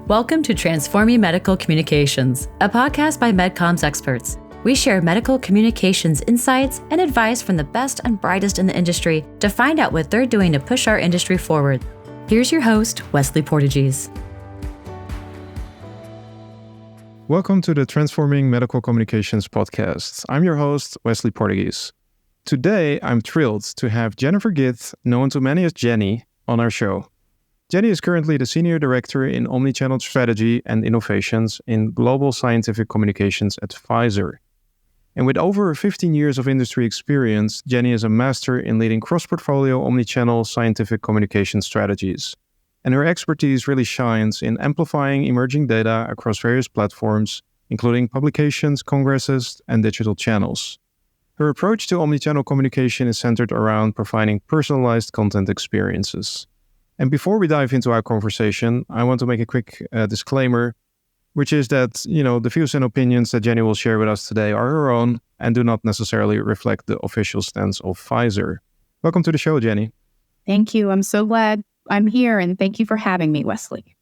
Welcome to Transforming Medical Communications, a podcast by MedComms experts. We share medical communications insights and advice from the best and brightest in the industry to find out what they're doing to push our industry forward. Here's your host, Wesley Portegies. Welcome to the Transforming Medical Communications podcast. I'm your host, Wesley Portegies. Today, I'm thrilled to have Jennifer Ghith, known to many as Jenny, on our show. Jenny is currently the Senior Director in Omnichannel Strategy and Innovations in Global Scientific Communications at Pfizer. And with over 15 years of industry experience, Jenny is a master in leading cross-portfolio omnichannel scientific communication strategies. And her expertise really shines in amplifying emerging data across various platforms, including publications, congresses, and digital channels. Her approach to omnichannel communication is centered around providing personalized content experiences. And before we dive into our conversation, I want to make a quick disclaimer, which is that, the views and opinions that Jenny will share with us today are her own and do not necessarily reflect the official stance of Pfizer. Welcome to the show, Jenny. Thank you. I'm so glad I'm here, and thank you for having me, Wesley.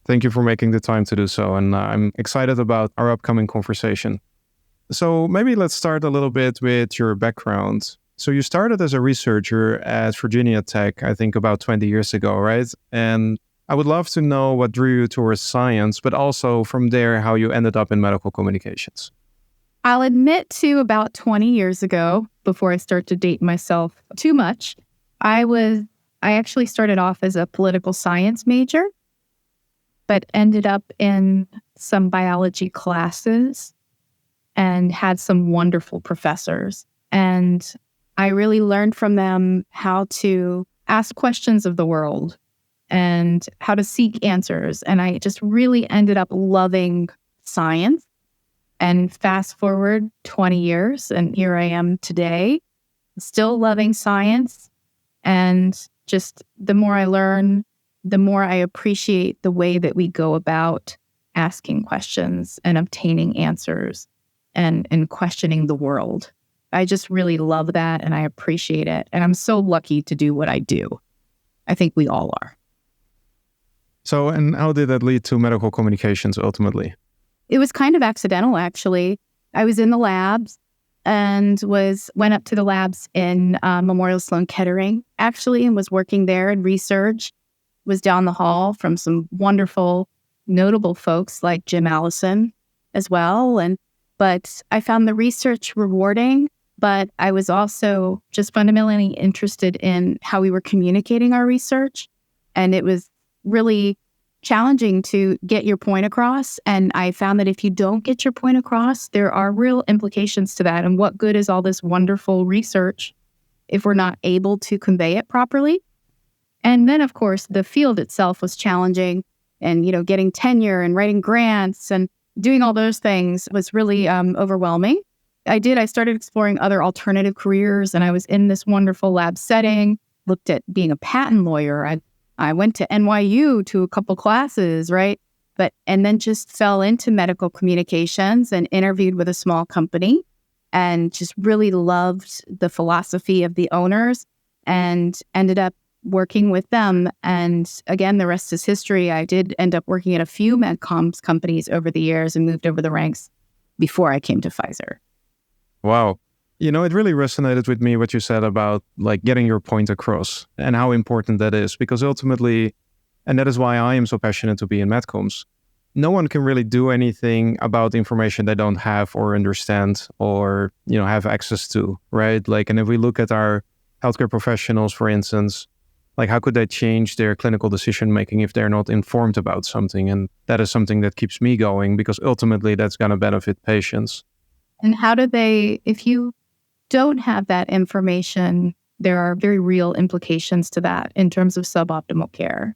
Thank you for making the time to do so, and I'm excited about our upcoming conversation. So maybe let's start a little bit with your background. So you started as a researcher at Virginia Tech, I think about 20 years ago, right? And I would love to know what drew you towards science, but also from there, how you ended up in medical communications. I'll admit to about 20 years ago, before I start to date myself too much, I actually started off as a political science major, but ended up in some biology classes and had some wonderful professors. And I really learned from them how to ask questions of the world and how to seek answers. And I just really ended up loving science. And fast forward 20 years, and here I am today, still loving science. And just the more I learn, the more I appreciate the way that we go about asking questions and obtaining answers and questioning the world. I just really love that, and I appreciate it. And I'm so lucky to do what I do. I think we all are. So, and how did that lead to medical communications ultimately? It was kind of accidental, actually. I was in the labs and went up to the labs in Memorial Sloan Kettering, actually, and was working there in research. Was down the hall from some wonderful, notable folks like Jim Allison as well. But I found the research rewarding. But I was also just fundamentally interested in how we were communicating our research. And it was really challenging to get your point across. And I found that if you don't get your point across, there are real implications to that. And what good is all this wonderful research if we're not able to convey it properly? And then, of course, the field itself was challenging. And, getting tenure and writing grants and doing all those things was really overwhelming. I started exploring other alternative careers, and I was in this wonderful lab setting, looked at being a patent lawyer. I went to NYU to a couple classes, right? And then just fell into medical communications and interviewed with a small company and just really loved the philosophy of the owners and ended up working with them. And again, the rest is history. I did end up working at a few MedComms companies over the years and moved over the ranks before I came to Pfizer. Wow. It really resonated with me what you said about getting your point across and how important that is, because ultimately, and that is why I am so passionate to be in MedComms, no one can really do anything about information they don't have or understand or, have access to, right? And if we look at our healthcare professionals, for instance, how could they change their clinical decision-making if they're not informed about something? And that is something that keeps me going because ultimately that's going to benefit patients. And how do if you don't have that information, there are very real implications to that in terms of suboptimal care.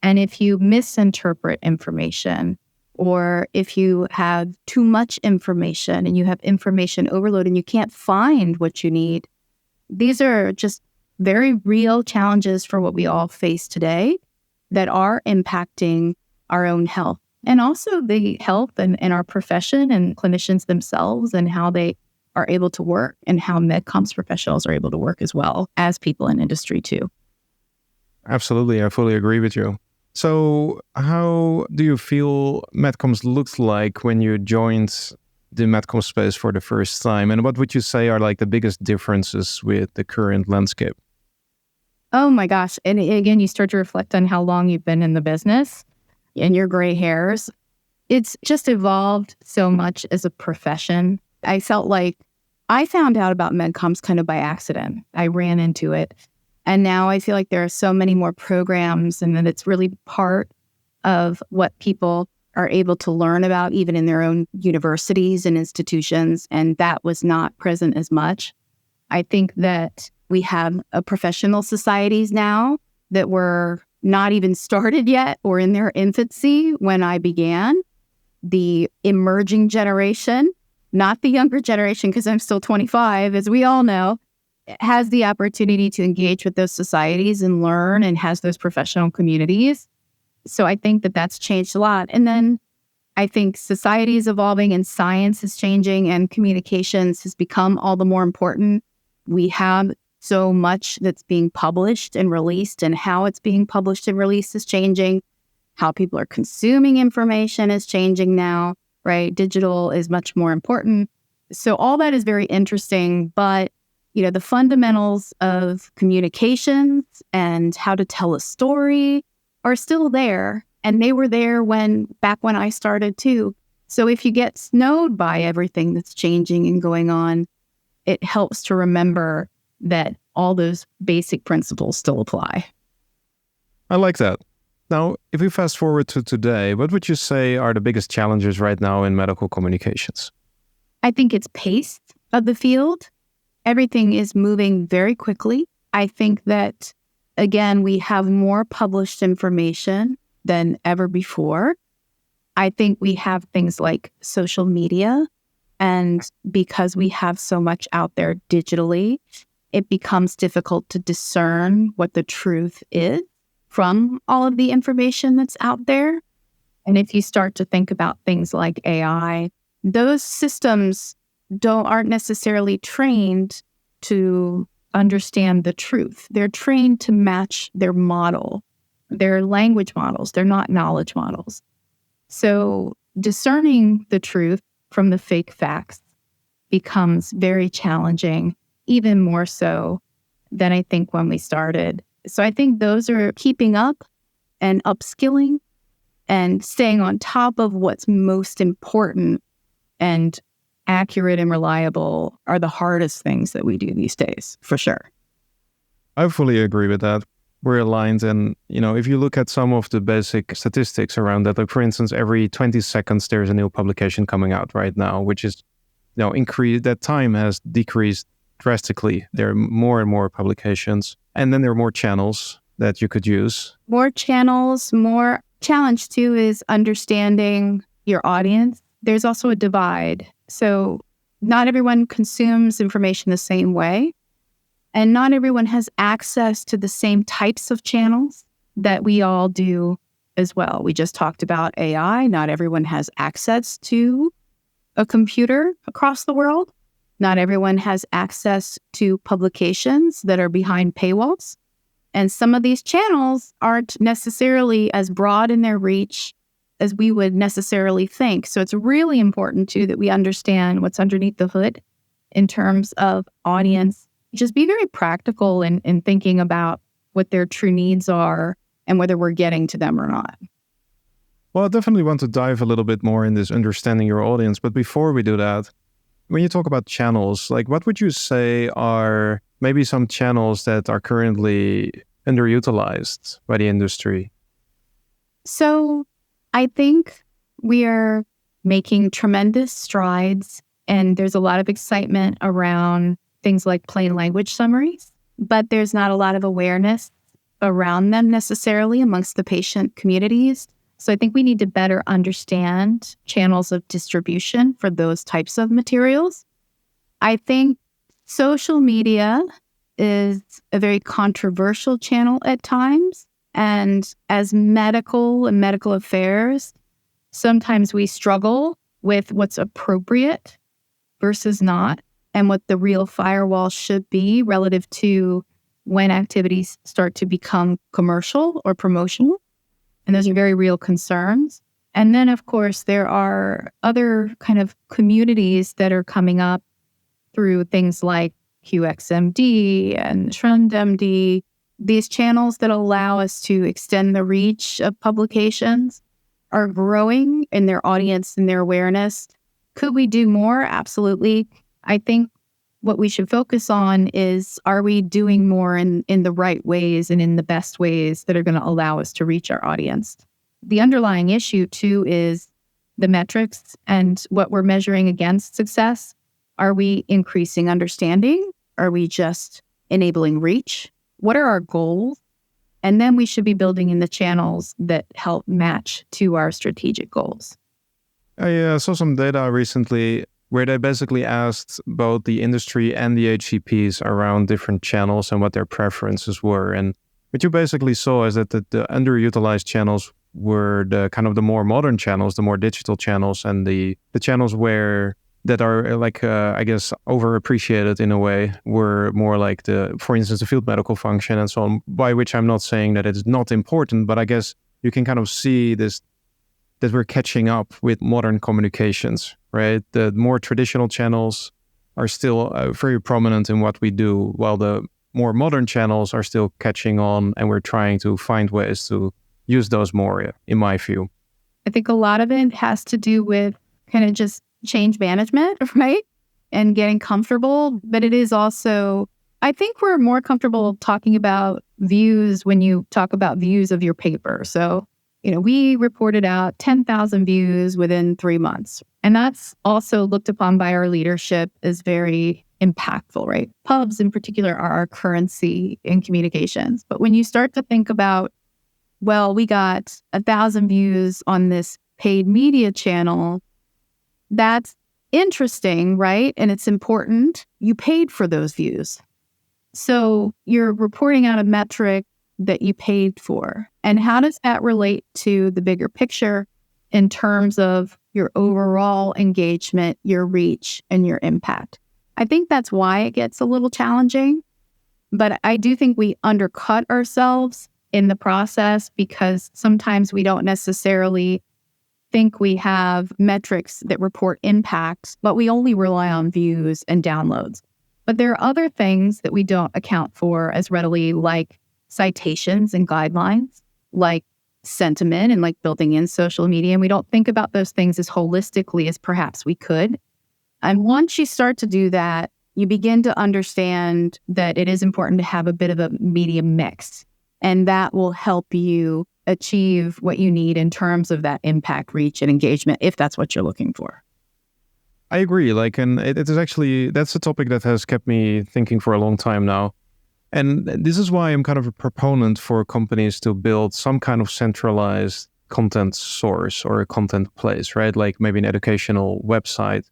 And if you misinterpret information, or if you have too much information and you have information overload and you can't find what you need, these are just very real challenges for what we all face today that are impacting our own health. And also the health and our profession and clinicians themselves and how they are able to work and how MedComms professionals are able to work as well as people in industry too. Absolutely. I fully agree with you. So how do you feel MedComms looked like when you joined the MedCom space for the first time? And what would you say are like the biggest differences with the current landscape? Oh my gosh. And again, you start to reflect on how long you've been in the business and your gray hairs. It's just evolved so much as a profession. I felt like I found out about MedComms kind of by accident. I ran into it. And now I feel like there are so many more programs and that it's really part of what people are able to learn about, even in their own universities and institutions. And that was not present as much. I think that we have professional societies now that were not even started yet or in their infancy when I began. The emerging generation, not the younger generation, because I'm still 25, as we all know, has the opportunity to engage with those societies and learn and has those professional communities. So I think that that's changed a lot. And then I think society is evolving and science is changing and communications has become all the more important. We have so much that's being published and released, and how it's being published and released is changing. How people are consuming information is changing now, right? Digital is much more important. So all that is very interesting, but the fundamentals of communications and how to tell a story are still there. And they were there back when I started too. So if you get snowed by everything that's changing and going on, it helps to remember that all those basic principles still apply. I like that. Now, if we fast forward to today, what would you say are the biggest challenges right now in medical communications? I think it's pace of the field. Everything is moving very quickly. I think that, again, we have more published information than ever before. I think we have things like social media, and because we have so much out there digitally, it becomes difficult to discern what the truth is from all of the information that's out there. And if you start to think about things like AI, those systems aren't necessarily trained to understand the truth. They're trained to match their model. They're language models. They're not knowledge models. So discerning the truth from the fake facts becomes very challenging, even more so than I think when we started. So I think those are keeping up and upskilling and staying on top of what's most important and accurate and reliable are the hardest things that we do these days, for sure. I fully agree with that. We're aligned. And, if you look at some of the basic statistics around that, like for instance, every 20 seconds, there's a new publication coming out right now, which is, that time has decreased drastically. There are more and more publications. And then there are more channels that you could use. More channels, more challenge too is understanding your audience. There's also a divide. So not everyone consumes information the same way. And not everyone has access to the same types of channels that we all do as well. We just talked about AI. Not everyone has access to a computer across the world. Not everyone has access to publications that are behind paywalls. And some of these channels aren't necessarily as broad in their reach as we would necessarily think. So it's really important, too, that we understand what's underneath the hood in terms of audience. Just be very practical in thinking about what their true needs are and whether we're getting to them or not. Well, I definitely want to dive a little bit more in this understanding your audience. But before we do that, when you talk about channels, like what would you say are maybe some channels that are currently underutilized by the industry? So I think we are making tremendous strides, and there's a lot of excitement around things like plain language summaries, but there's not a lot of awareness around them necessarily amongst the patient communities. So I think we need to better understand channels of distribution for those types of materials. I think social media is a very controversial channel at times. And as medical and medical affairs, sometimes we struggle with what's appropriate versus not, and what the real firewall should be relative to when activities start to become commercial or promotional. And those are very real concerns. And then, of course, there are other kind of communities that are coming up through things like QXMD and TrendMD, these channels that allow us to extend the reach of publications are growing in their audience and their awareness. Could we do more? Absolutely. I think what we should focus on is, are we doing more in the right ways and in the best ways that are going to allow us to reach our audience? The underlying issue, too, is the metrics and what we're measuring against success. Are we increasing understanding? Are we just enabling reach? What are our goals? And then we should be building in the channels that help match to our strategic goals. I saw some data recently where they basically asked both the industry and the HCPs around different channels and what their preferences were. And what you basically saw is that the underutilized channels were the kind of the more modern channels, the more digital channels, and the channels that are like, I guess, overappreciated in a way, were more like for instance, the field medical function and so on, by which I'm not saying that it's not important, but I guess you can kind of see this, that we're catching up with modern communications, right? The more traditional channels are still very prominent in what we do, while the more modern channels are still catching on, and we're trying to find ways to use those more, in my view. I think a lot of it has to do with kind of just change management, right? And getting comfortable. But it is also, I think we're more comfortable talking about views when you talk about views of your paper. So, we reported out 10,000 views within 3 months. And that's also looked upon by our leadership as very impactful, right? Pubs in particular are our currency in communications. But when you start to think about, well, we got 1,000 views on this paid media channel, that's interesting, right? And it's important. You paid for those views. So you're reporting out a metric that you paid for. And how does that relate to the bigger picture in terms of your overall engagement, your reach, and your impact? I think that's why it gets a little challenging. But I do think we undercut ourselves in the process, because sometimes we don't necessarily think we have metrics that report impacts, but we only rely on views and downloads. But there are other things that we don't account for as readily, like citations and guidelines, like sentiment and like building in social media. And we don't think about those things as holistically as perhaps we could. And once you start to do that, you begin to understand that it is important to have a bit of a media mix. And that will help you achieve what you need in terms of that impact, reach, and engagement, if that's what you're looking for. I agree. And it is actually, that's a topic that has kept me thinking for a long time now. And this is why I'm kind of a proponent for companies to build some kind of centralized content source or a content place, right? Like maybe an educational website,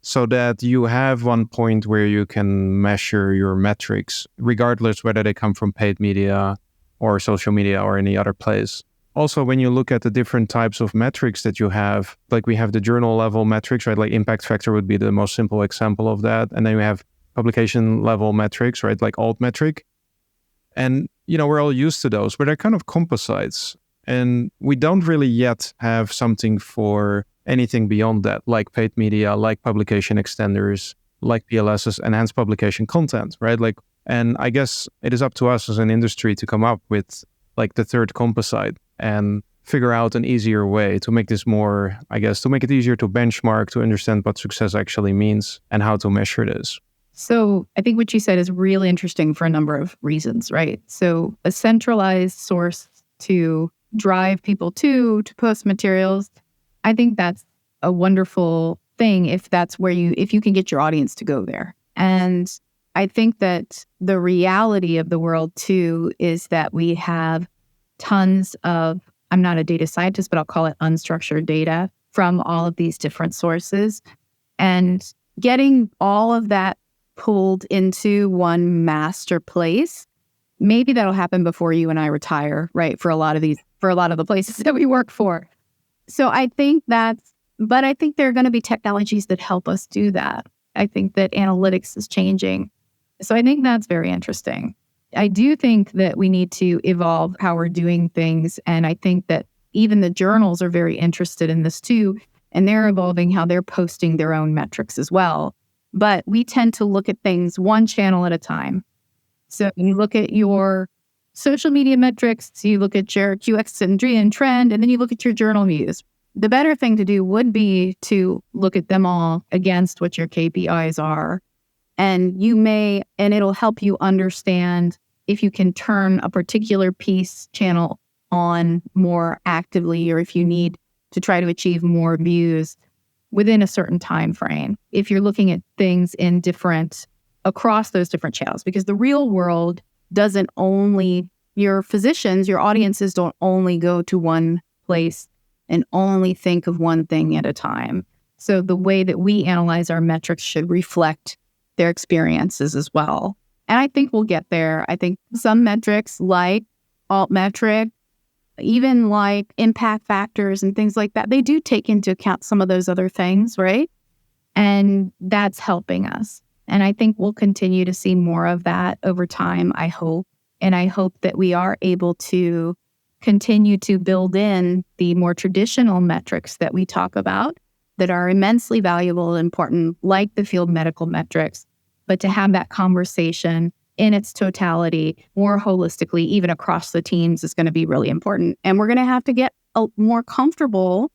so that you have one point where you can measure your metrics, regardless whether they come from paid media or social media or any other place. Also, when you look at the different types of metrics that you have, like we have the journal level metrics, right? Like impact factor would be the most simple example of that. And then we have publication level metrics, right? Like alt metric. And, we're all used to those, but they're kind of composites. And we don't really yet have something for anything beyond that, like paid media, like publication extenders, like PLS's enhanced publication content, right? And I guess it is up to us as an industry to come up with like the third composite and figure out an easier way to make this more, I guess, to make it easier to benchmark, to understand what success actually means and how to measure this. So I think what you said is really interesting for a number of reasons, right? So a centralized source to drive people to post materials, I think that's a wonderful thing if you can get your audience to go there. And I think that the reality of the world too is that we have tons of, I'm not a data scientist, but I'll call it unstructured data from all of these different sources. And getting all of that pulled into one master place, maybe that'll happen before you and I retire, right? For a lot of the places that we work for. So I think there are going to be technologies that help us do that. I think that analytics is changing. So I think that's very interesting. I do think that we need to evolve how we're doing things. And I think that even the journals are very interested in this too, and they're evolving how they're posting their own metrics as well. But we tend to look at things one channel at a time. So you look at your social media metrics, you look at your QX and trend, and then you look at your journal views. The better thing to do would be to look at them all against what your KPIs are. And it'll help you understand if you can turn a particular piece channel on more actively, or if you need to try to achieve more views within a certain time frame. If you're looking at things across those different channels, because the real world doesn't only, your physicians, your audiences don't only go to one place and only think of one thing at a time. So the way that we analyze our metrics should reflect their experiences as well. And I think we'll get there. I think some metrics like altmetric, even like impact factors and things like that, they do take into account some of those other things, right? And that's helping us. And I think we'll continue to see more of that over time, I hope. And I hope that we are able to continue to build in the more traditional metrics that we talk about that are immensely valuable and important, like the field medical metrics, but to have that conversation in its totality, more holistically, even across the teams, is going to be really important. And we're going to have to get more comfortable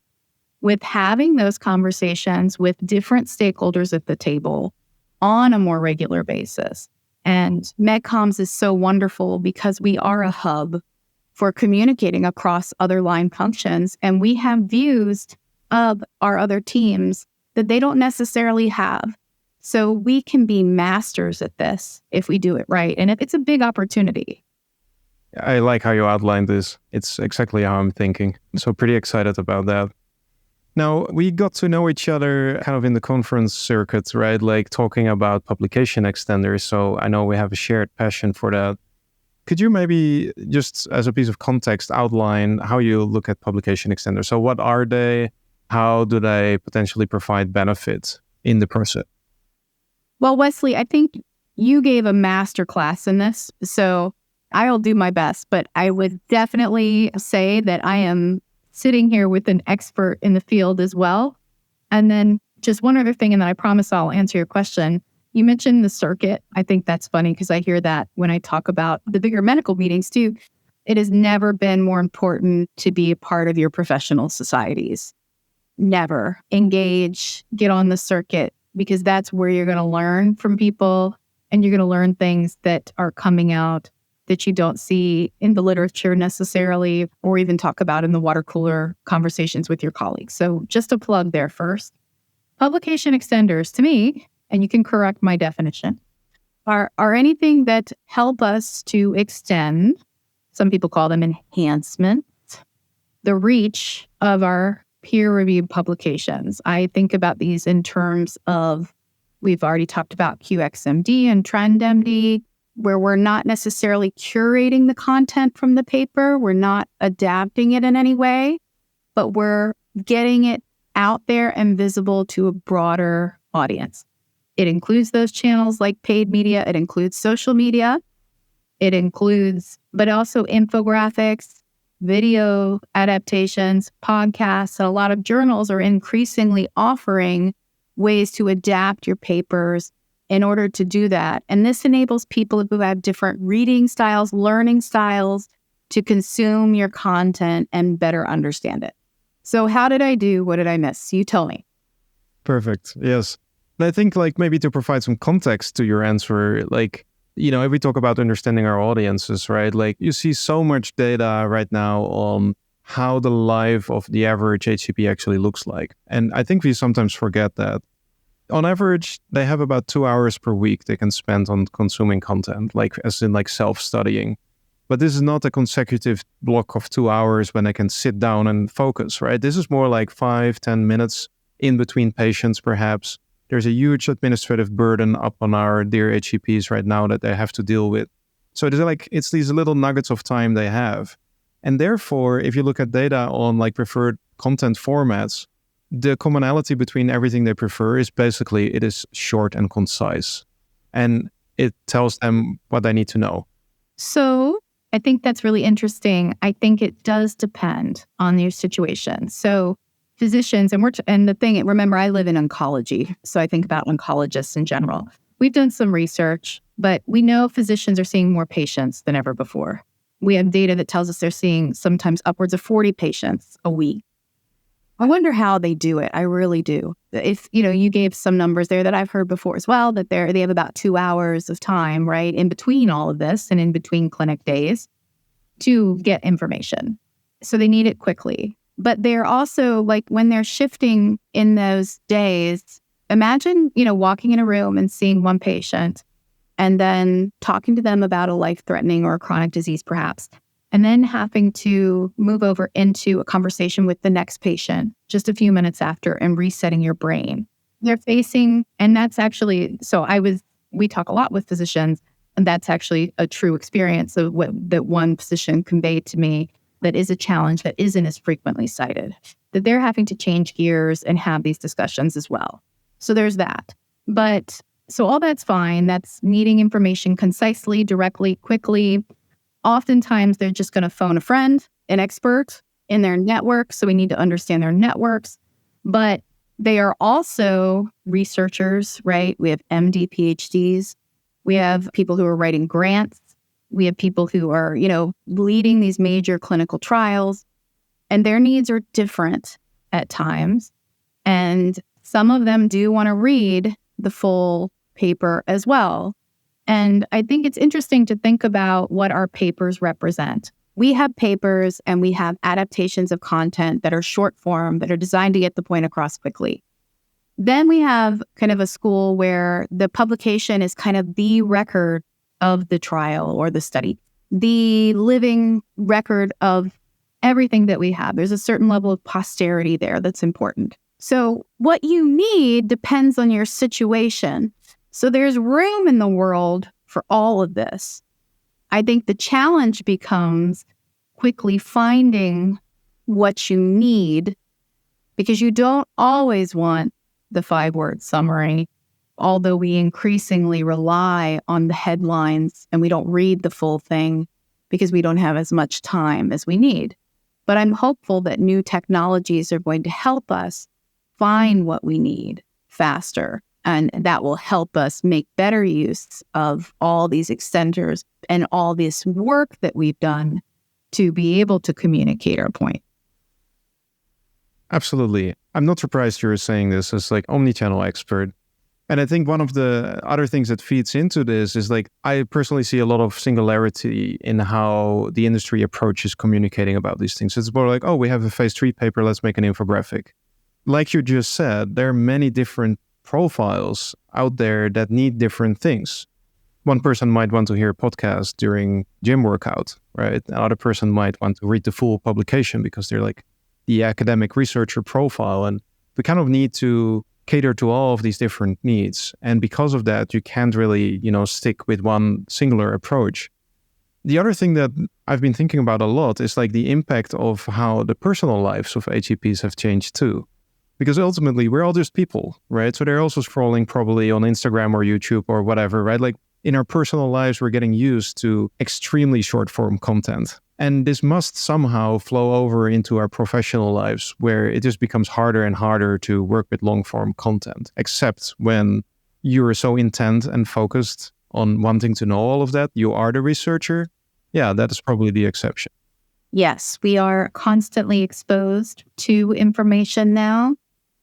with having those conversations with different stakeholders at the table on a more regular basis. And MedComms is so wonderful because we are a hub for communicating across other line functions. And we have views of our other teams that they don't necessarily have. So we can be masters at this if we do it right. And it's a big opportunity. I like how you outlined this. It's exactly how I'm thinking. So pretty excited about that. Now, we got to know each other kind of in the conference circuit, right? Like talking about publication extenders. So I know we have a shared passion for that. Could you maybe, just as a piece of context, outline how you look at publication extenders? So what are they? How do they potentially provide benefits in the process? Well, Wesley, I think you gave a master class in this, so I'll do my best. But I would definitely say that I am sitting here with an expert in the field as well. And then just one other thing, and then I promise I'll answer your question. You mentioned the circuit. I think that's funny because I hear that when I talk about the bigger medical meetings too. It has never been more important to be a part of your professional societies. Never. Engage, get on the circuit, because that's where you're going to learn from people, and you're going to learn things that are coming out that you don't see in the literature necessarily, or even talk about in the water cooler conversations with your colleagues. So just a plug there first. Publication extenders, to me, and you can correct my definition, are anything that help us to extend, some people call them enhancements, the reach of our peer-reviewed publications. I think about these in terms of, we've already talked about QXMD and TrendMD, where we're not necessarily curating the content from the paper, we're not adapting it in any way, but we're getting it out there and visible to a broader audience. It includes those channels like paid media, it includes social media, it includes, but also infographics, video adaptations, podcasts. And a lot of journals are increasingly offering ways to adapt your papers in order to do that. And this enables people who have different reading styles, learning styles, to consume your content and better understand it. So how did I do? What did I miss? You tell me. Perfect. Yes. And I think like maybe to provide some context to your answer, like, you know, if we talk about understanding our audiences, right? Like you see so much data right now on how the life of the average HCP actually looks like. And I think we sometimes forget that. On average, they have about 2 hours per week they can spend on consuming content, like as in like self-studying. But this is not a consecutive block of 2 hours when they can sit down and focus, right? This is more like 5-10 minutes in between patients, perhaps. There's a huge administrative burden up on our dear HCPs right now that they have to deal with. So it's these little nuggets of time they have. And therefore, if you look at data on like preferred content formats, the commonality between everything they prefer is basically it is short and concise. And it tells them what they need to know. So I think that's really interesting. I think it does depend on your situation. So physicians, and the thing, remember, I live in oncology, so I think about oncologists in general. We've done some research, but we know physicians are seeing more patients than ever before. We have data that tells us they're seeing sometimes upwards of 40 patients a week. I wonder how they do it. I really do. If, you gave some numbers there that I've heard before as well, that they have about 2 hours of time, right, in between all of this and in between clinic days to get information. So they need it quickly. But they're also, like, when they're shifting in those days, imagine, walking in a room and seeing one patient and then talking to them about a life-threatening or a chronic disease perhaps, and then having to move over into a conversation with the next patient just a few minutes after and resetting your brain. They're facing, and that's actually, we talk a lot with physicians, and that's actually a true experience of that one physician conveyed to me that is a challenge that isn't as frequently cited, that they're having to change gears and have these discussions as well. So there's that. But so all that's fine. That's needing information concisely, directly, quickly. Oftentimes, they're just going to phone a friend, an expert in their network. So we need to understand their networks. But they are also researchers, right? We have MD, PhDs. We have people who are writing grants. We have people who are, leading these major clinical trials. And their needs are different at times. And some of them do want to read the full paper as well. And I think it's interesting to think about what our papers represent. We have papers and we have adaptations of content that are short form, that are designed to get the point across quickly. Then we have kind of a school where the publication is kind of the record of the trial or the study, the living record of everything that we have. There's a certain level of posterity there that's important. So what you need depends on your situation. So there's room in the world for all of this. I think the challenge becomes quickly finding what you need, because you don't always want the 5-word summary, although we increasingly rely on the headlines and we don't read the full thing because we don't have as much time as we need. But I'm hopeful that new technologies are going to help us find what we need faster. And that will help us make better use of all these extenders and all this work that we've done to be able to communicate our point. Absolutely. I'm not surprised you're saying this as like omnichannel expert. And I think one of the other things that feeds into this is like, I personally see a lot of singularity in how the industry approaches communicating about these things. It's more like, oh, we have a phase 3 paper, let's make an infographic. Like you just said, there are many different profiles out there that need different things. One person might want to hear a podcast during gym workout, right? Another person might want to read the full publication because they're like the academic researcher profile. And we kind of need to cater to all of these different needs. And because of that, you can't really, stick with one singular approach. The other thing that I've been thinking about a lot is like the impact of how the personal lives of HCPs have changed too. Because ultimately, we're all just people, right? So they're also scrolling probably on Instagram or YouTube or whatever, right? Like in our personal lives, we're getting used to extremely short form content. And this must somehow flow over into our professional lives, where it just becomes harder and harder to work with long form content, except when you're so intent and focused on wanting to know all of that. You are the researcher. Yeah, that is probably the exception. Yes, we are constantly exposed to information now.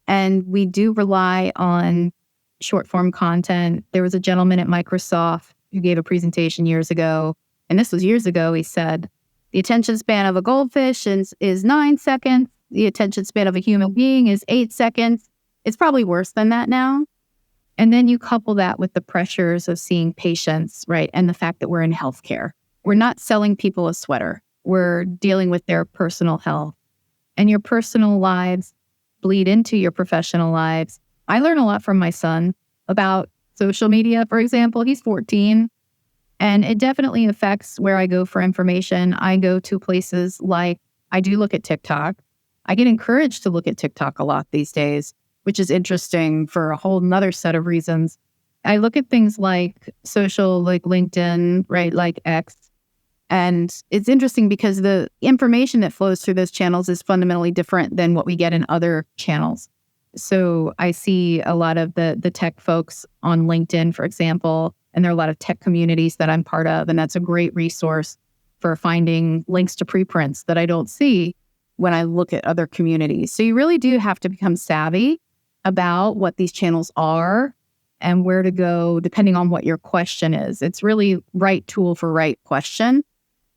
And we do rely on short form content. There was a gentleman at Microsoft who gave a presentation years ago, and this was years ago. He said, the attention span of a goldfish is 9 seconds. The attention span of a human being is 8 seconds. It's probably worse than that now. And then you couple that with the pressures of seeing patients, right? And the fact that we're in healthcare. We're not selling people a sweater. We're dealing with their personal health. And your personal lives bleed into your professional lives. I learn a lot from my son about social media, for example. He's 14, and it definitely affects where I go for information. I go to places like, I do look at TikTok. I get encouraged to look at TikTok a lot these days, which is interesting for a whole nother set of reasons. I look at things like social, like LinkedIn, right, like X. And it's interesting because the information that flows through those channels is fundamentally different than what we get in other channels. So I see a lot of the tech folks on LinkedIn, for example, and there are a lot of tech communities that I'm part of. And that's a great resource for finding links to preprints that I don't see when I look at other communities. So you really do have to become savvy about what these channels are and where to go, depending on what your question is. It's really right tool for right question.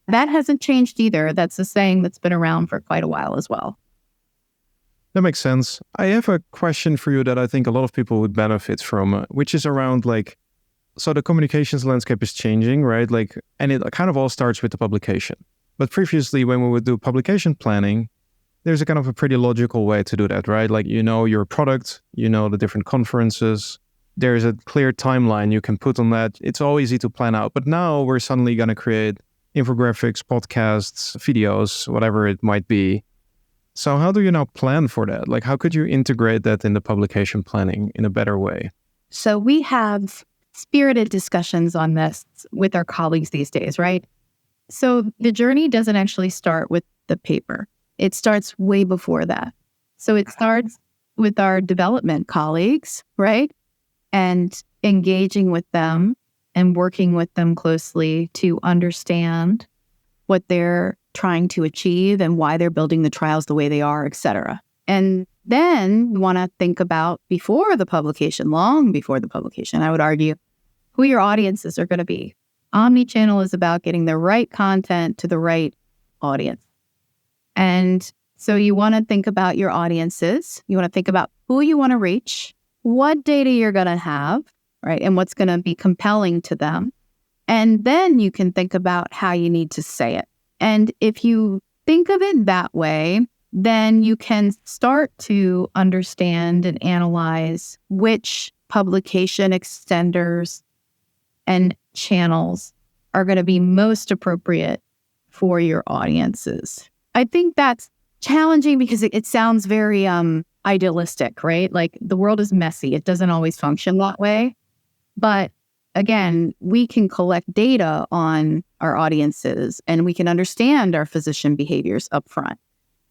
That hasn't changed either. That's a saying that's been around for quite a while as well. That makes sense. I have a question for you that I think a lot of people would benefit from, which is around so the communications landscape is changing, right? And it kind of all starts with the publication. But previously, when we would do publication planning, there's a kind of a pretty logical way to do that, right? You know your product, you know the different conferences. There's a clear timeline you can put on that. It's all easy to plan out. But now we're suddenly going to create infographics, podcasts, videos, whatever it might be. So how do you now plan for that? How could you integrate that in the publication planning in a better way? So we have spirited discussions on this with our colleagues these days, right? So the journey doesn't actually start with the paper. It starts way before that. So it starts with our development colleagues, right? And engaging with them and working with them closely to understand what they're trying to achieve and why they're building the trials the way they are, et cetera. And then you want to think about before the publication, long before the publication, I would argue, who your audiences are going to be. Omnichannel is about getting the right content to the right audience. And so you want to think about your audiences. You want to think about who you want to reach, what data you're going to have, right? And what's going to be compelling to them. And then you can think about how you need to say it. And if you think of it that way, then you can start to understand and analyze which publication extenders and channels are going to be most appropriate for your audiences. I think that's challenging because it sounds very idealistic, right? The world is messy. It doesn't always function that way. But again, we can collect data on our audiences and we can understand our physician behaviors up front.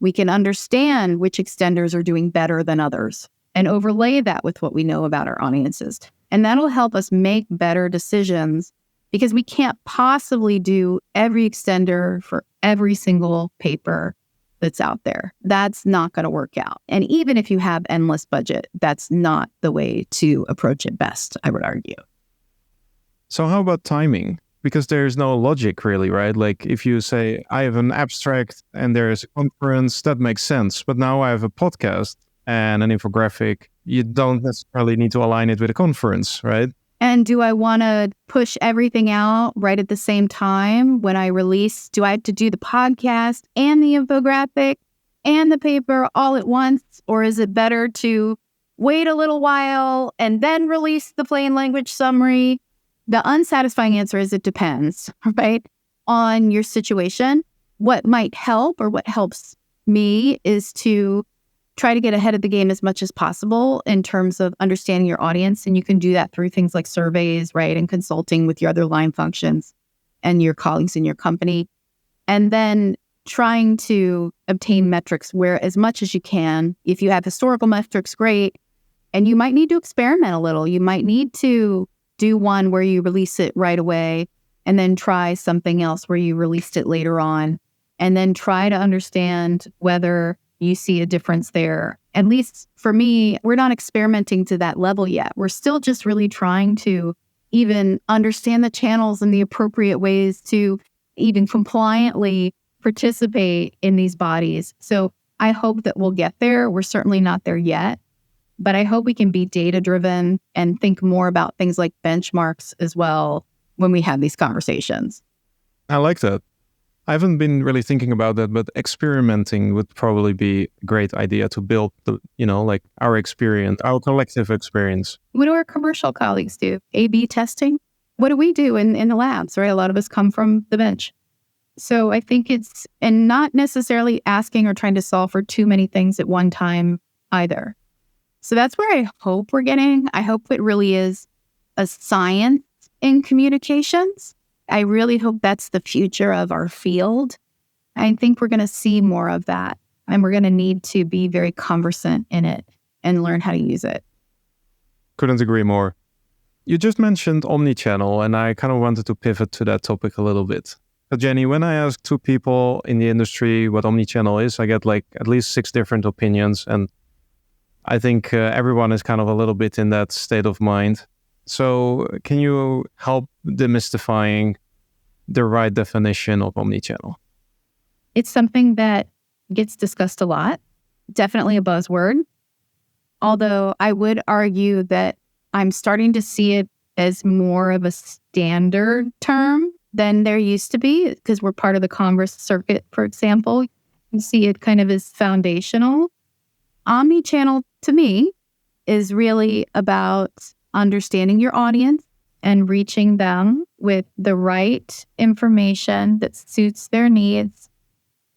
We can understand which extenders are doing better than others and overlay that with what we know about our audiences. And that'll help us make better decisions because we can't possibly do every extender for every single paper that's out there. That's not going to work out. And even if you have endless budget, that's not the way to approach it best, I would argue. So how about timing? Because there's no logic really, right? If you say, I have an abstract and there's a conference, that makes sense. But now I have a podcast and an infographic. You don't necessarily need to align it with a conference, right? And do I want to push everything out right at the same time when I release? Do I have to do the podcast and the infographic and the paper all at once? Or is it better to wait a little while and then release the plain language summary? The unsatisfying answer is it depends, right, on your situation. What might help or what helps me is to try to get ahead of the game as much as possible in terms of understanding your audience. And you can do that through things like surveys, right, and consulting with your other line functions and your colleagues in your company. And then trying to obtain metrics where as much as you can, if you have historical metrics, great. And you might need to experiment a little. You might need to do one where you release it right away and then try something else where you released it later on and then try to understand whether you see a difference there. At least for me, we're not experimenting to that level yet. We're still just really trying to even understand the channels and the appropriate ways to even compliantly participate in these bodies. So I hope that we'll get there. We're certainly not there yet. But I hope we can be data-driven and think more about things like benchmarks as well when we have these conversations. I like that. I haven't been really thinking about that, but experimenting would probably be a great idea to build our experience, our collective experience. What do our commercial colleagues do? A/B testing? What do we do in the labs, right? A lot of us come from the bench. So I think and not necessarily asking or trying to solve for too many things at one time either. So that's where I hope we're getting. I hope it really is a science in communications I really hope that's the future of our field. I think we're going to see more of that, and we're going to need to be very conversant in it and learn how to use it. Couldn't agree more. You just mentioned omnichannel, and I kind of wanted to pivot to that topic a little bit. So Jenny, when I ask two people in the industry what omnichannel is, I get like at least 6 different opinions, and I think everyone is kind of a little bit in that state of mind. So can you help demystifying the right definition of omnichannel? It's something that gets discussed a lot, definitely a buzzword. Although I would argue that I'm starting to see it as more of a standard term than there used to be, because we're part of the Congress circuit, for example. You see it kind of as foundational. Omnichannel, to me, is really about understanding your audience and reaching them with the right information that suits their needs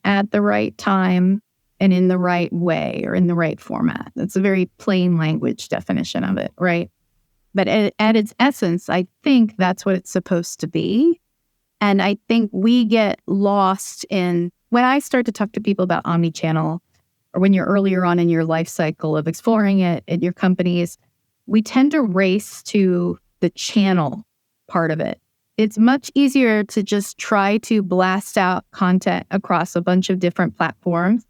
at the right time and in the right way or in the right format. That's a very plain language definition of it, right? But at its essence, I think that's what it's supposed to be. And I think we get lost in, when I start to talk to people about omnichannel, or when you're earlier on in your life cycle of exploring it at your companies, we tend to race to the channel part of it. It's much easier to just try to blast out content across a bunch of different platforms.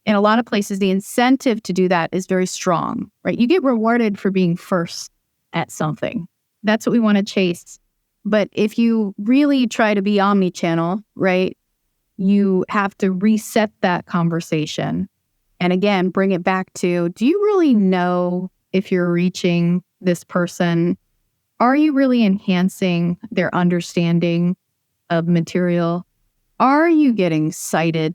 In a lot of places, the incentive to do that is very strong, right? You get rewarded for being first at something. That's what we want to chase. But if you really try to be omnichannel, right, you have to reset that conversation. And again, bring it back to, do you really know if you're reaching this person? Are you really enhancing their understanding of material? Are you getting cited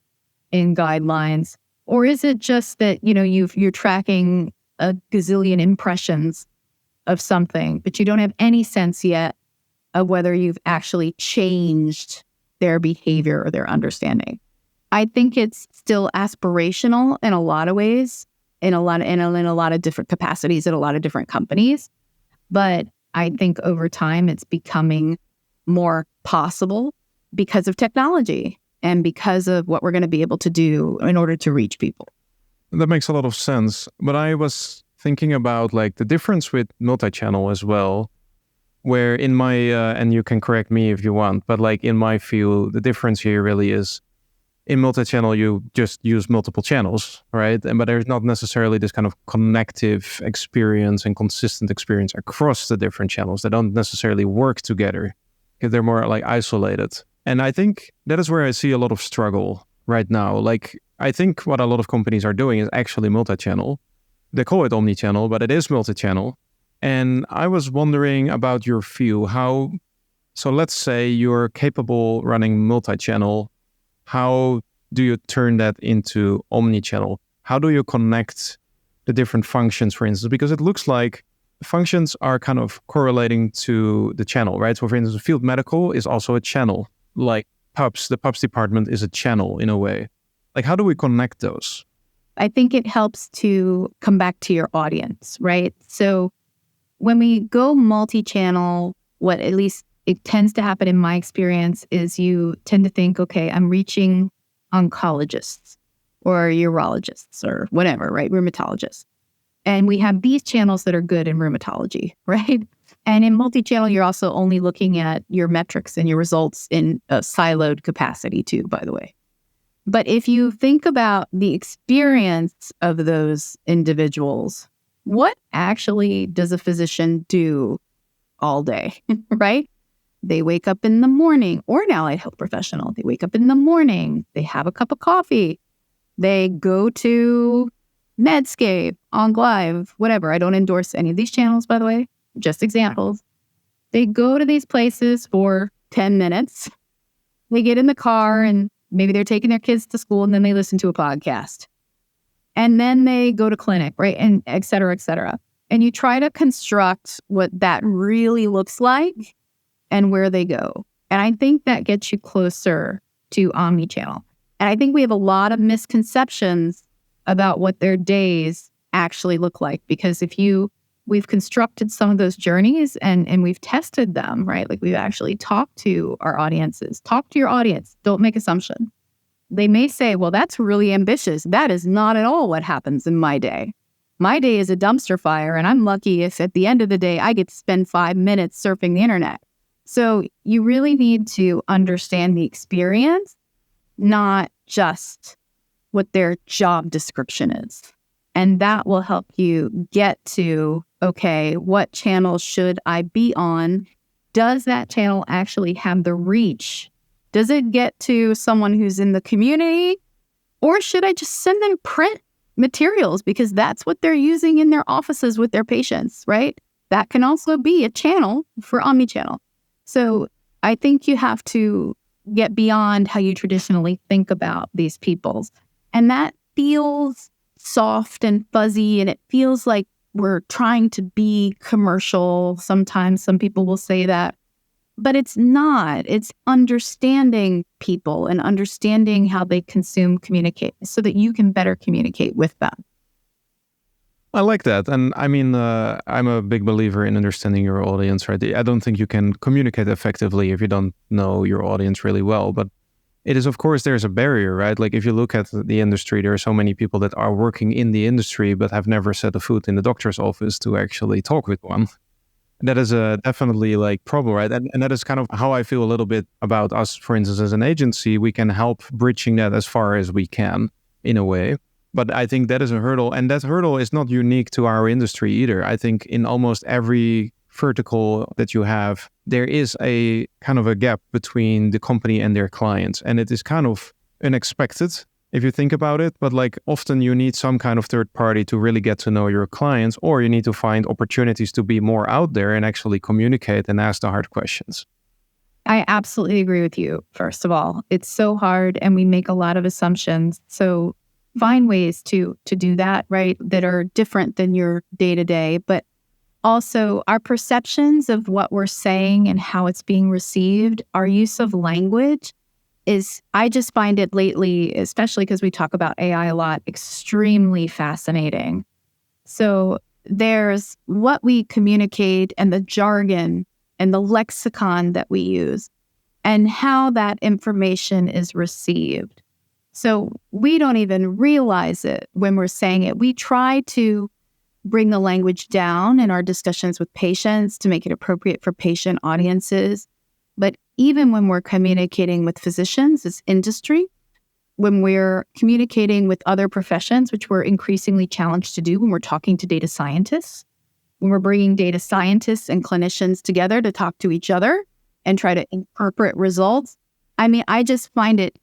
in guidelines? Or is it just that, you're tracking a gazillion impressions of something, but you don't have any sense yet of whether you've actually changed their behavior or their understanding? I think it's still aspirational in a lot of ways, in a lot of different capacities at a lot of different companies. But I think over time it's becoming more possible because of technology and because of what we're going to be able to do in order to reach people. That makes a lot of sense. But I was thinking about like the difference with multi-channel as well, where in my, and you can correct me if you want, but like in my field, the difference here really is in multi-channel, you just use multiple channels, right? But there's not necessarily this kind of connective experience and consistent experience across the different channels. They don't necessarily work together because they're more like isolated. And I think that is where I see a lot of struggle right now. Like, I think what a lot of companies are doing is actually multi-channel. They call it omnichannel, but it is multi-channel. And I was wondering about your view. So let's say you're capable running multi-channel. How do you turn that into omnichannel? How do you connect the different functions, for instance? Because it looks like functions are kind of correlating to the channel, right? So for instance, field medical is also a channel. Like the PUBS department is a channel in a way. Like, how do we connect those? I think it helps to come back to your audience, right? So when we go multi-channel, what at least it tends to happen in my experience is you tend to think, okay, I'm reaching oncologists or urologists or whatever, right? Rheumatologists. And we have these channels that are good in rheumatology, right? And in multi-channel, you're also only looking at your metrics and your results in a siloed capacity too, by the way. But if you think about the experience of those individuals, what actually does a physician do all day, right? They wake up in the morning, or an allied health professional, they wake up in the morning, they have a cup of coffee, they go to Medscape, OnLive, whatever. I don't endorse any of these channels, by the way, just examples. They go to these places for 10 minutes. They get in the car and maybe they're taking their kids to school and then they listen to a podcast. And then they go to clinic, right? And et cetera, et cetera. And you try to construct what that really looks like and where they go. And I think that gets you closer to omnichannel. And I think we have a lot of misconceptions about what their days actually look like. Because if you we've constructed some of those journeys and we've tested them, right? Like we've actually talked to our audiences. Talk to your audience. Don't make assumptions. They may say, well, that's really ambitious. That is not at all what happens in my day. My day is a dumpster fire, and I'm lucky if at the end of the day, I get to spend 5 minutes surfing the internet. So you really need to understand the experience, not just what their job description is. And that will help you get to, okay, what channel should I be on? Does that channel actually have the reach? Does it get to someone who's in the community? Or should I just send them print materials because that's what they're using in their offices with their patients, right? That can also be a channel for omnichannel. So I think you have to get beyond how you traditionally think about these peoples. And that feels soft and fuzzy, and it feels like we're trying to be commercial. Sometimes some people will say that, but it's not. It's understanding people and understanding how they communicate so that you can better communicate with them. I like that. And I mean, I'm a big believer in understanding your audience, right? I don't think you can communicate effectively if you don't know your audience really well. But it is, of course, there's a barrier, right? Like if you look at the industry, there are so many people that are working in the industry but have never set a foot in the doctor's office to actually talk with one. That is a definitely like problem, right? And that is kind of how I feel a little bit about us, for instance, as an agency. We can help bridging that as far as we can in a way. But I think that is a hurdle. And that hurdle is not unique to our industry either. I think in almost every vertical that you have, there is a kind of a gap between the company and their clients. And it is kind of unexpected if you think about it. But like often you need some kind of third party to really get to know your clients, or you need to find opportunities to be more out there and actually communicate and ask the hard questions. I absolutely agree with you. First of all, it's so hard and we make a lot of assumptions. So find ways to do that, right? That are different than your day-to-day, but also our perceptions of what we're saying and how it's being received, our use of language is, I just find it lately, especially because we talk about AI a lot, extremely fascinating. So there's what we communicate and the jargon and the lexicon that we use and how that information is received. So we don't even realize it when we're saying it. We try to bring the language down in our discussions with patients to make it appropriate for patient audiences. But even when we're communicating with physicians as industry, when we're communicating with other professions, which we're increasingly challenged to do when we're talking to data scientists, when we're bringing data scientists and clinicians together to talk to each other and try to interpret results. I mean, I just find it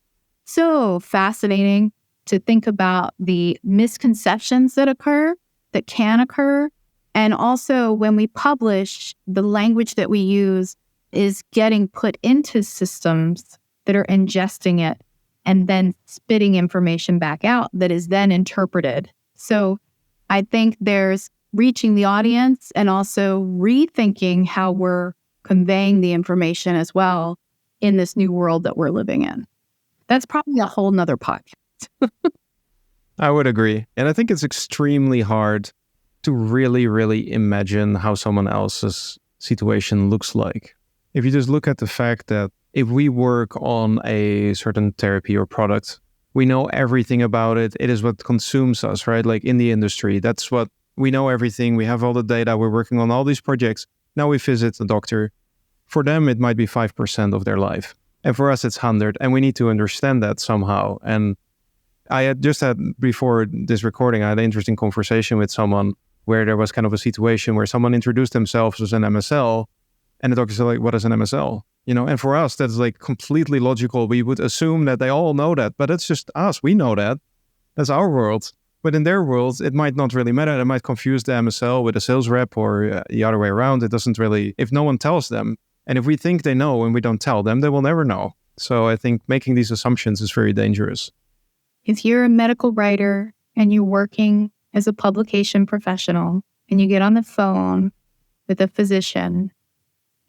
so fascinating to think about the misconceptions that can occur. And also when we publish, the language that we use is getting put into systems that are ingesting it and then spitting information back out that is then interpreted. So I think there's reaching the audience and also rethinking how we're conveying the information as well in this new world that we're living in. That's probably a whole nother podcast. I would agree. And I think it's extremely hard to really, really imagine how someone else's situation looks like. If you just look at the fact that if we work on a certain therapy or product, we know everything about it. It is what consumes us, right? Like in the industry, that's what we know everything. We have all the data. We're working on all these projects. Now we visit the doctor. For them, it might be 5% of their life. And for us, it's 100. And we need to understand that somehow. And I had just had, before this recording, I had an interesting conversation with someone where there was kind of a situation where someone introduced themselves as an MSL. And the doctor said, like, what is an MSL? You know, and for us, that's like completely logical. We would assume that they all know that, but it's just us. We know that. That's our world. But in their world, it might not really matter. It might confuse the MSL with a sales rep or the other way around. It doesn't really, if no one tells them. And if we think they know and we don't tell them, they will never know. So I think making these assumptions is very dangerous. If you're a medical writer and you're working as a publication professional and you get on the phone with a physician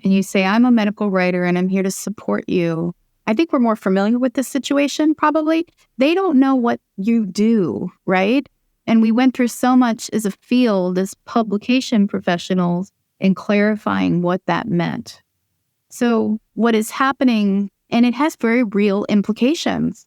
and you say, I'm a medical writer and I'm here to support you. I think we're more familiar with this situation, probably. They don't know what you do, right? And we went through so much as a field, as publication professionals, in clarifying what that meant. So what is happening, and it has very real implications.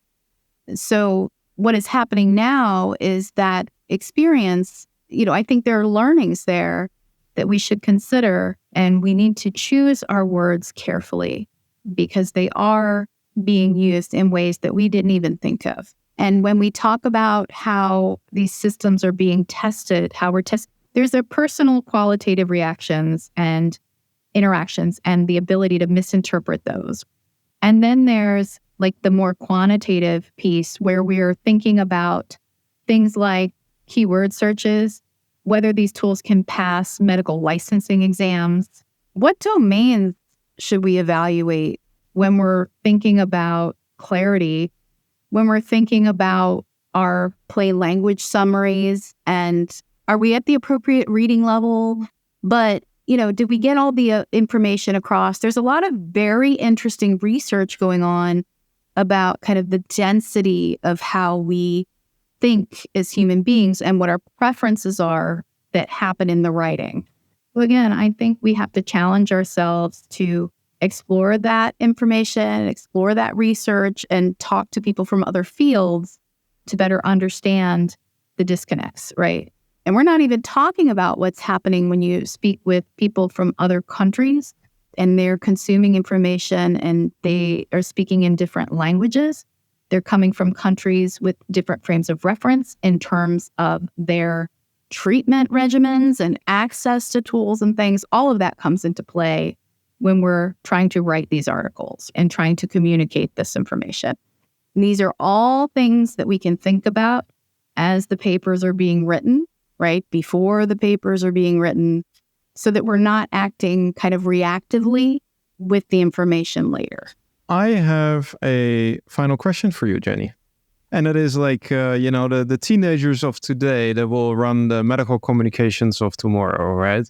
So what is happening now is that experience, I think there are learnings there that we should consider, and we need to choose our words carefully because they are being used in ways that we didn't even think of. And when we talk about how these systems are being tested, how we're tested, there's their personal qualitative reactions and interactions and the ability to misinterpret those. And then there's like the more quantitative piece where we're thinking about things like keyword searches, whether these tools can pass medical licensing exams. What domains should we evaluate when we're thinking about clarity, when we're thinking about our plain language summaries, and are we at the appropriate reading level? But, did we get all the information across? There's a lot of very interesting research going on about kind of the density of how we think as human beings and what our preferences are that happen in the writing. So again, I think we have to challenge ourselves to explore that information, explore that research, and talk to people from other fields to better understand the disconnects, right? And we're not even talking about what's happening when you speak with people from other countries and they're consuming information and they are speaking in different languages. They're coming from countries with different frames of reference in terms of their treatment regimens and access to tools and things. All of that comes into play when we're trying to write these articles and trying to communicate this information. And these are all things that we can think about as the papers are being written, right? Before the papers are being written, so that we're not acting kind of reactively with the information later. I have a final question for you, Jenny. And it is like, the teenagers of today that will run the medical communications of tomorrow, right?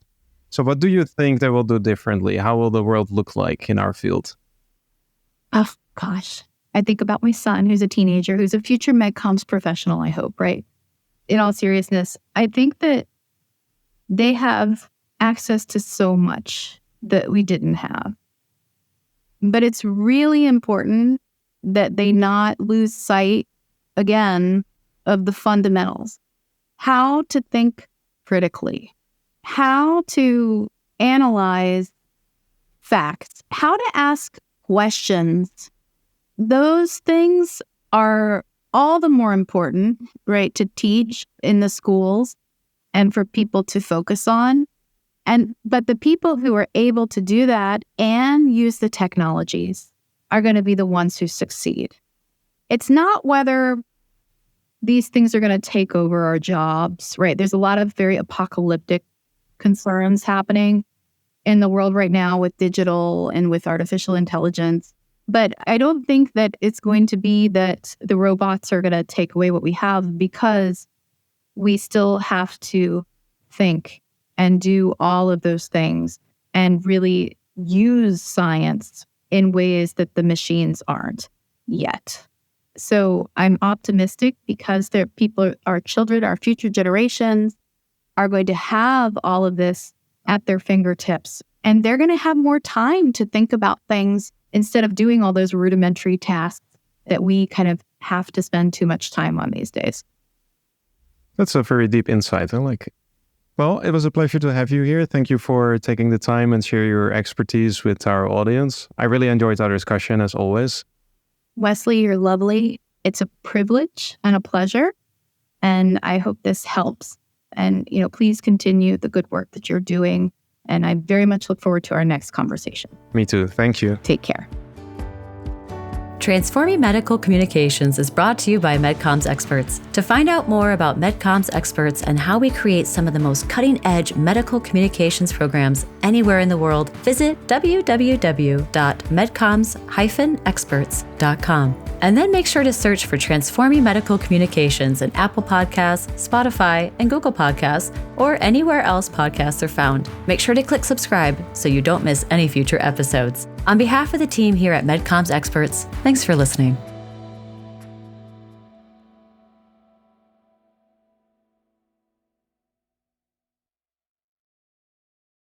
So what do you think they will do differently? How will the world look like in our field? Oh, gosh. I think about my son, who's a teenager, who's a future MedComms professional, I hope, right? In all seriousness, I think that they have access to so much that we didn't have. But it's really important that they not lose sight, again, of the fundamentals. How to think critically, how to analyze facts, how to ask questions. Those things are all the more important, right, to teach in the schools and for people to focus on. But the people who are able to do that and use the technologies are going to be the ones who succeed. It's not whether these things are going to take over our jobs, right? There's a lot of very apocalyptic concerns happening in the world right now with digital and with artificial intelligence. But I don't think that it's going to be that the robots are going to take away what we have, because we still have to think and do all of those things and really use science in ways that the machines aren't yet. So I'm optimistic because our children, our future generations are going to have all of this at their fingertips. And they're going to have more time to think about things instead of doing all those rudimentary tasks that we kind of have to spend too much time on these days. That's a very deep insight. I like it. Well, it was a pleasure to have you here. Thank you for taking the time and share your expertise with our audience. I really enjoyed our discussion, as always. Wesley, you're lovely. It's a privilege and a pleasure. And I hope this helps. And, please continue the good work that you're doing. And I very much look forward to our next conversation. Me too. Thank you. Take care. Transforming Medical Communications is brought to you by MedComms experts. To find out more about MedComms experts and how we create some of the most cutting-edge medical communications programs anywhere in the world, visit www.medcoms-experts.com. And then make sure to search for Transforming Medical Communications in Apple Podcasts, Spotify, and Google Podcasts, or anywhere else podcasts are found. Make sure to click subscribe so you don't miss any future episodes. On behalf of the team here at MedComms Experts, thanks for listening.